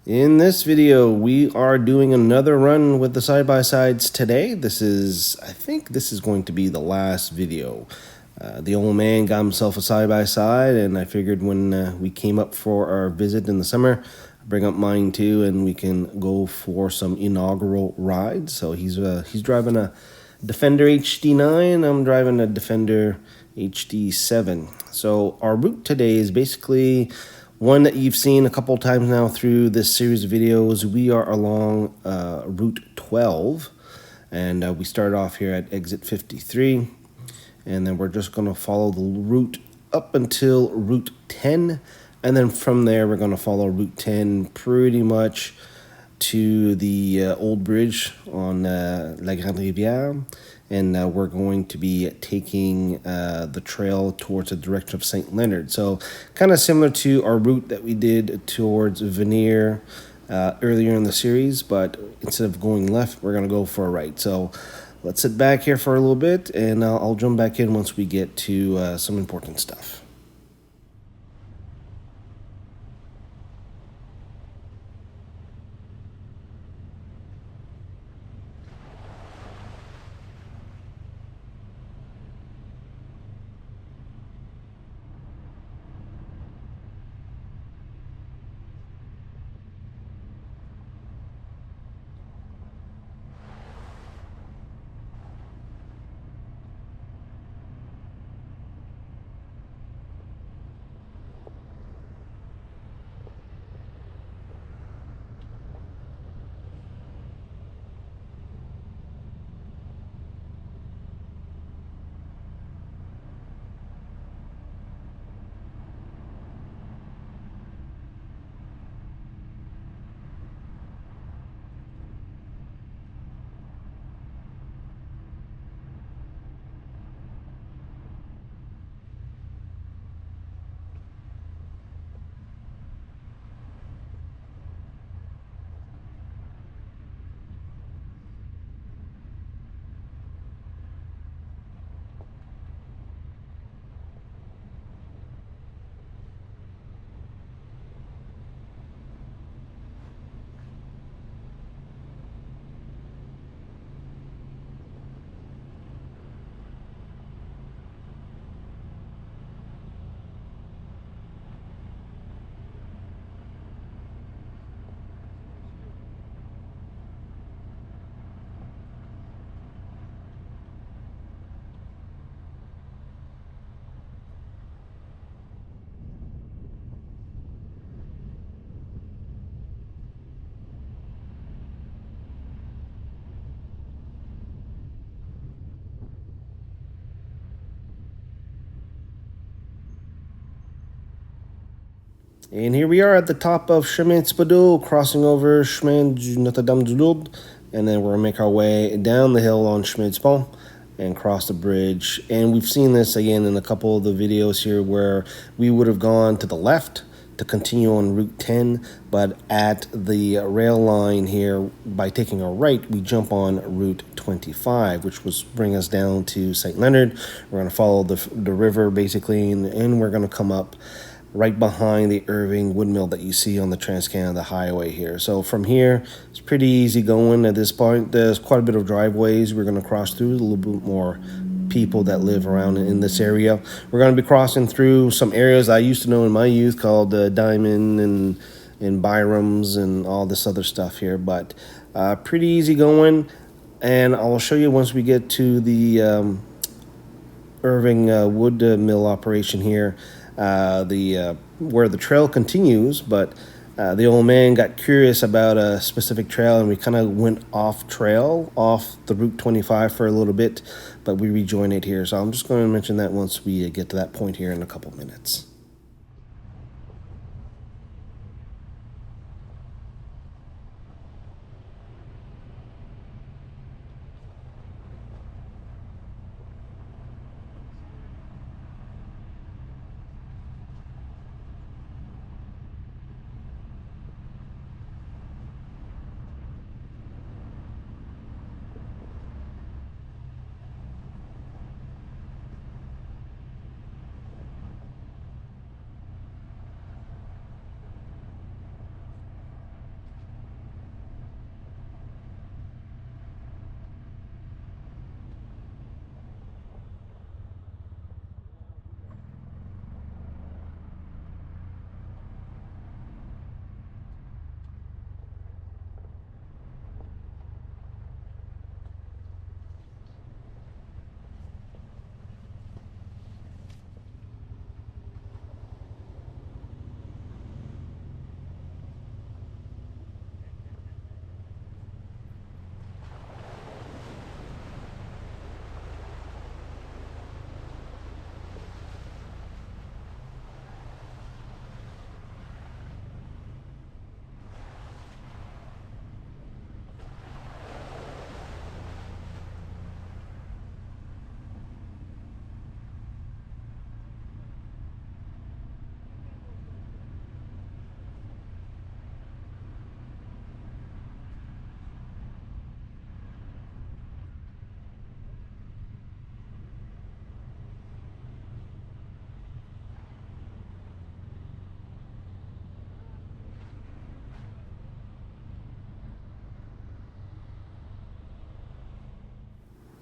In this video, we are doing another run with the side-by-sides today. I think this is going to be the last video. The old man got himself a side-by-side, and I figured when we came up for our visit in the summer, I'd bring up mine too, and we can go for some inaugural rides. So he's driving a Defender HD9, I'm driving a Defender HD7. So our route today is basically one that you've seen a couple times now through this series of videos. We are along Route 12, and we start off here at exit 53, and then we're just going to follow the route up until Route 10, and then from there we're going to follow Route 10 pretty much to the old bridge on La Grande Rivière, and we're going to be taking the trail towards the direction of St. Leonard. So kind of similar to our route that we did towards Vanier earlier in the series, but instead of going left, we're going to go for a right. So let's sit back here for a little bit, and I'll jump back in once we get to some important stuff. And here we are at the top of Chemin Spadou, crossing over Chemin du Notre-Dame-du-Lourdes, and then we're going to make our way down the hill on Chemin du Pont and cross the bridge. And we've seen this again in a couple of the videos here where we would have gone to the left to continue on Route 10, but at the rail line here, by taking a right, we jump on Route 25, which was bring us down to St. Leonard. We're going to follow the river, basically, and we're going to come up right behind the Irving Woodmill that you see on the Trans-Canada Highway here. So from here, it's pretty easy going at this point. There's quite a bit of driveways we're going to cross through, a little bit more people that live around in this area. We're going to be crossing through some areas I used to know in my youth called Diamond and Byram's and all this other stuff here, but pretty easy going. And I'll show you once we get to the Irving wood mill operation here, where the trail continues, but the old man got curious about a specific trail, and we kind of went off trail, off the Route 25 for a little bit, but we rejoined it here. So I'm just going to mention that once we get to that point here in a couple minutes.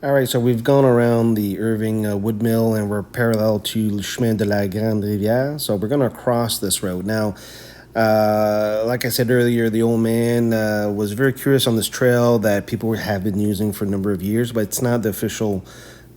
All right, so we've gone around the Irving wood mill and we're parallel to Le Chemin de la Grande Rivière. So we're going to cross this road. Now, like I said earlier, the old man was very curious on this trail that people have been using for a number of years, but it's not the official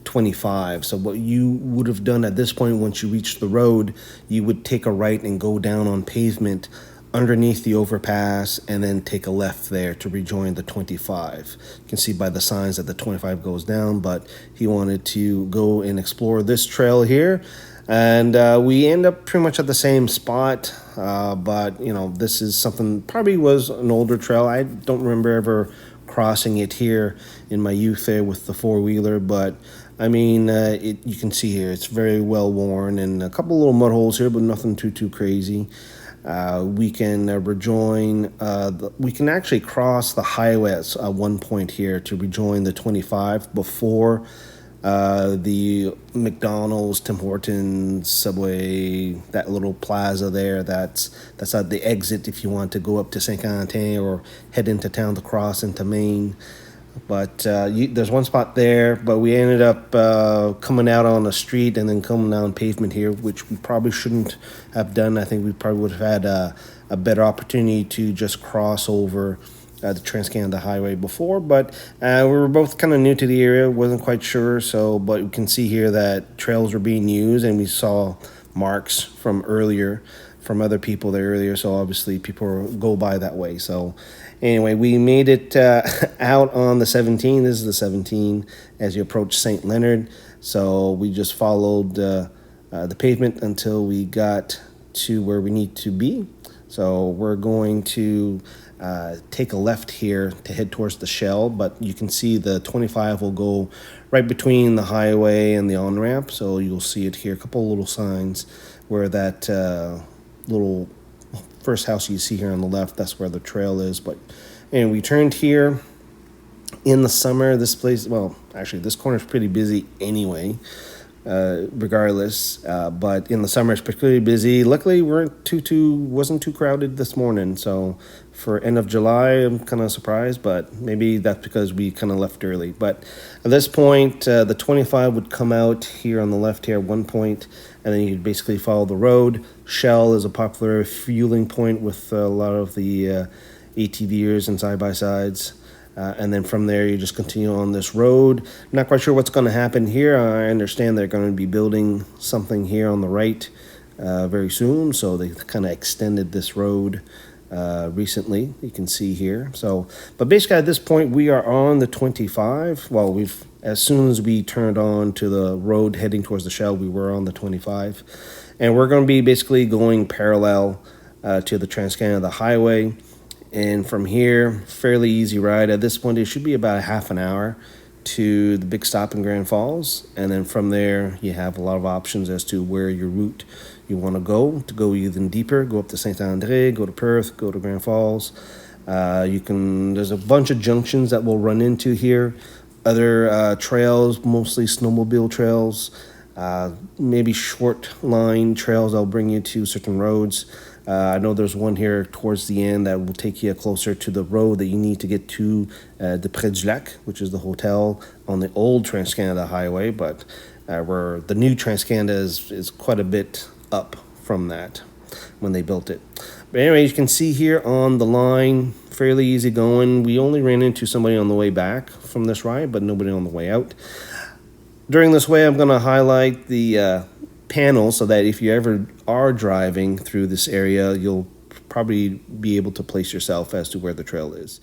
25. So what you would have done at this point, once you reached the road, you would take a right and go down on pavement underneath the overpass and then take a left there to rejoin the 25. You can see by the signs that the 25 goes down, but he wanted to go and explore this trail here. And we end up pretty much at the same spot, but you know, this is something probably was an older trail. I don't remember ever crossing it here in my youth there with the four-wheeler, but I mean, you can see here it's very well worn and a couple little mud holes here, but nothing too crazy. We can rejoin, we can actually cross the highway at one point here to rejoin the 25 before the McDonald's, Tim Hortons, Subway, that little plaza there. That's at the exit if you want to go up to Saint Quentin or head into town to cross into Maine. But there's one spot there, but we ended up coming out on the street and then coming down pavement here, which we probably shouldn't have done. I think we probably would have had a better opportunity to just cross over the Trans-Canada Highway before, but we were both kind of new to the area, wasn't quite sure. So, but we can see here that trails were being used, and we saw marks from earlier, from other people there earlier. So obviously people go by that way. So anyway, we made it out on the 17. This is the 17 as you approach St. Leonard. So we just followed the pavement until we got to where we need to be. So we're going to take a left here to head towards the Shell, but you can see the 25 will go right between the highway and the on-ramp. So you'll see it here, a couple of little signs where that little first house you see here on the left, that's where the trail is. But and we turned here in the summer. This place, well, actually this corner is pretty busy anyway, regardless, but in the summer it's particularly busy. Luckily wasn't too crowded this morning, so for end of July I'm kind of surprised, but maybe that's because we kind of left early. But at this point the 25 would come out here on the left here at one point, and then you'd basically follow the road. Shell is a popular fueling point with a lot of the ATVers and side-by-sides. And then from there, you just continue on this road. Not quite sure what's going to happen here. I understand they're going to be building something here on the right very soon. So they kind of extended this road recently. You can see here. So, but basically at this point, we are on the 25. Well, as soon as we turned on to the road heading towards the Shell, we were on the 25. And we're going to be basically going parallel to the Trans-Canada Highway. And from here, fairly easy ride. At this point, it should be about a half an hour to the big stop in Grand Falls. And then from there, you have a lot of options as to where your route you want to go even deeper, go up to Saint-André, go to Perth, go to Grand Falls. There's a bunch of junctions that we'll run into here. Other trails, mostly snowmobile trails, maybe short line trails that'll bring you to certain roads. I know there's one here towards the end that will take you closer to the road that you need to get to the Près du Lac, which is the hotel on the old Trans-Canada Highway, but where the new Trans-Canada is quite a bit up from that when they built it. But anyway, you can see here on the line, fairly easy going. We only ran into somebody on the way back from this ride, but nobody on the way out. During this way, I'm going to highlight the panel so that if you ever are driving through this area, you'll probably be able to place yourself as to where the trail is.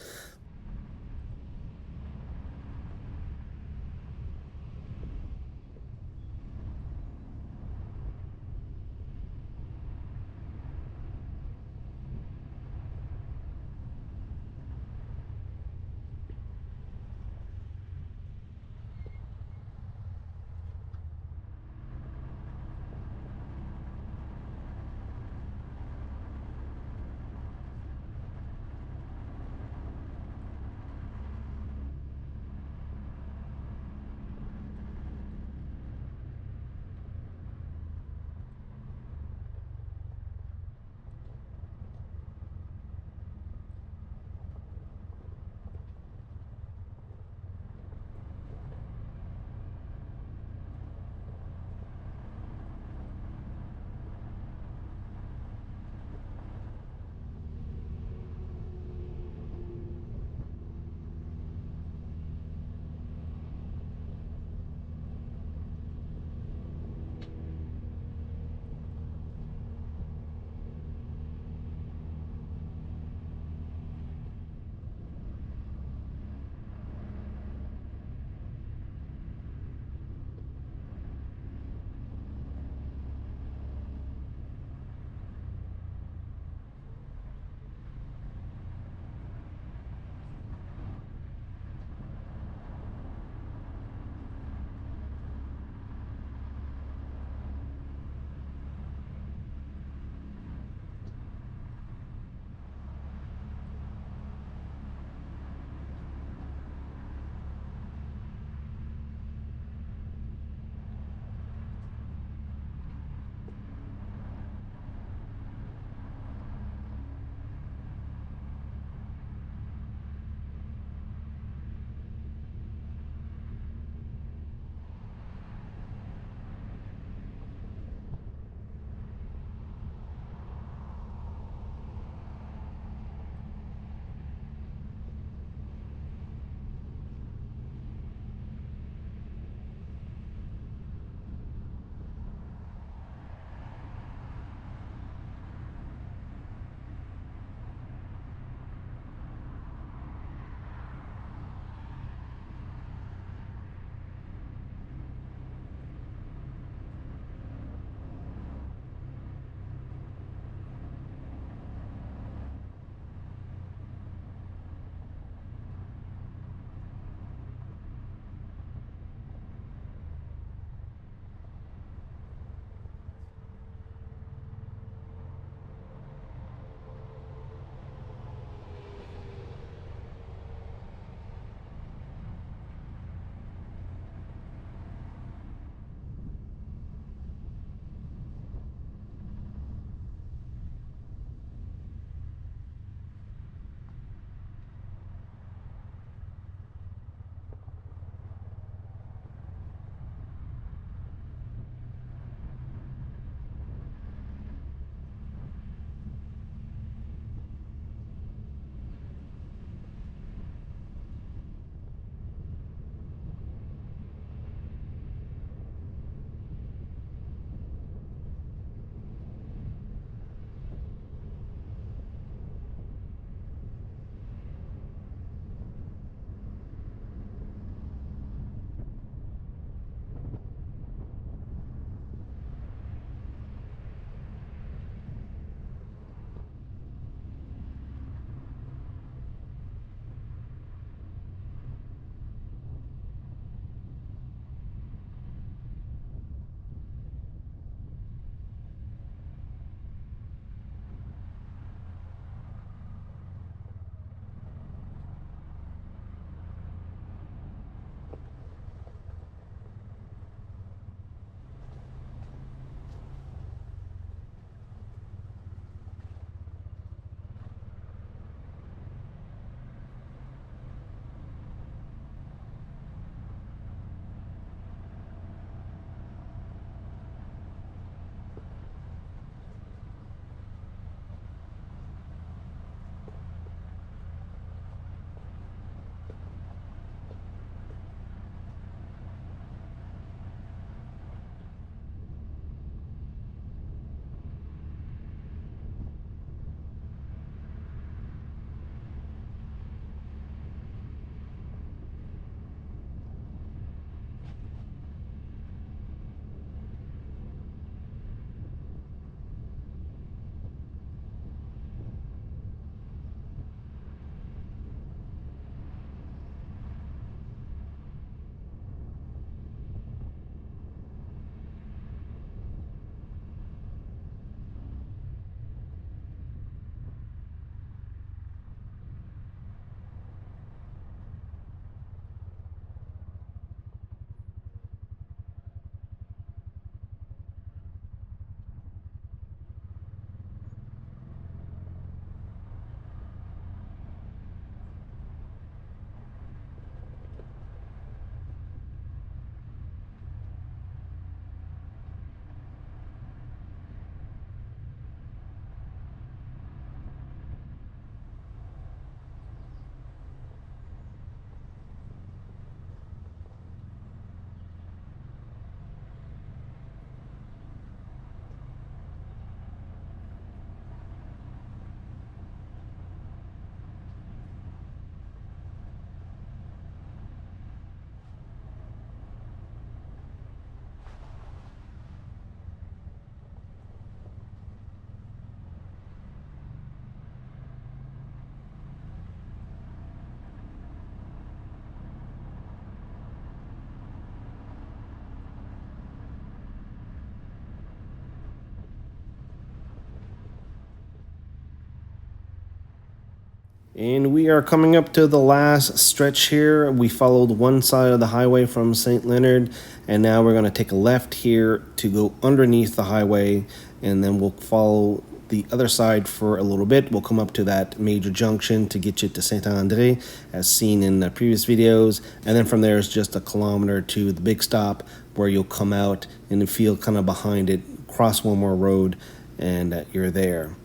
And we are coming up to the last stretch here. We followed one side of the highway from St. Leonard, and now we're going to take a left here to go underneath the highway, and then we'll follow the other side for a little bit. We'll come up to that major junction to get you to Saint-André, as seen in the previous videos, and then from there is just a kilometer to the big stop, where you'll come out in the field kind of behind it, cross one more road, and you're there.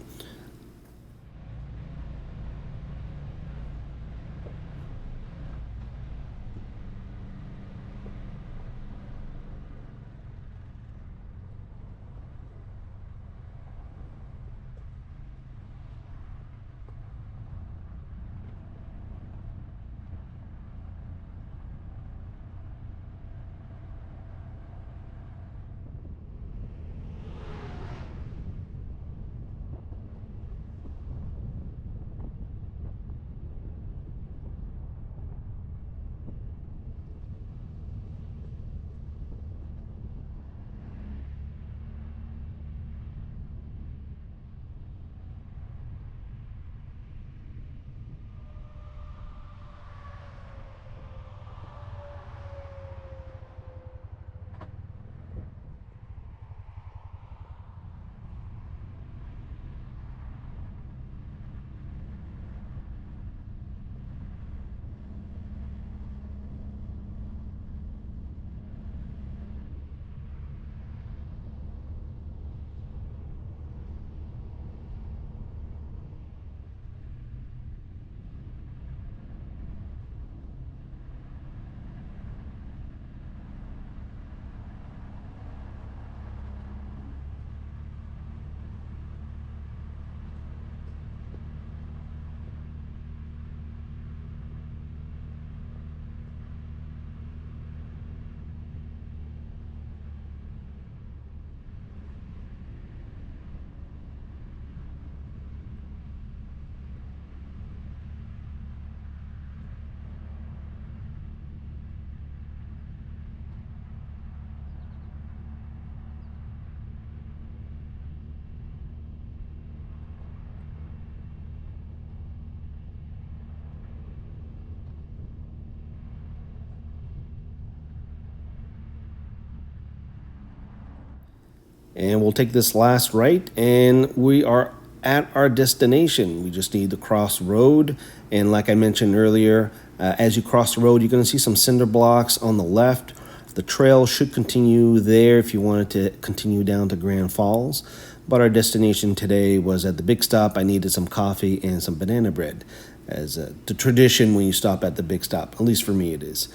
And we'll take this last right, and we are at our destination. We just need to cross road. And like I mentioned earlier, as you cross the road, you're going to see some cinder blocks on the left. The trail should continue there if you wanted to continue down to Grand Falls. But our destination today was at the big stop. I needed some coffee and some banana bread, as the tradition when you stop at the big stop. At least for me, it is.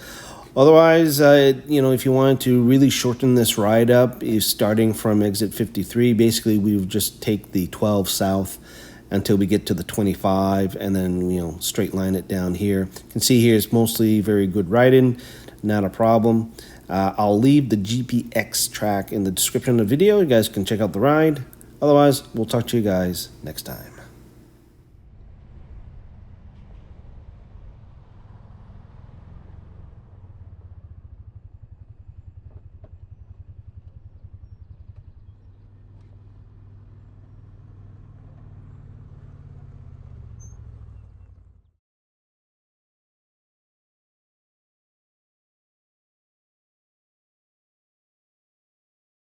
Otherwise, if you wanted to really shorten this ride up, is starting from exit 53. Basically, we would just take the 12 south until we get to the 25, and then straight line it down here. You can see here it's mostly very good riding, not a problem. I'll leave the GPX track in the description of the video. You guys can check out the ride. Otherwise, we'll talk to you guys next time.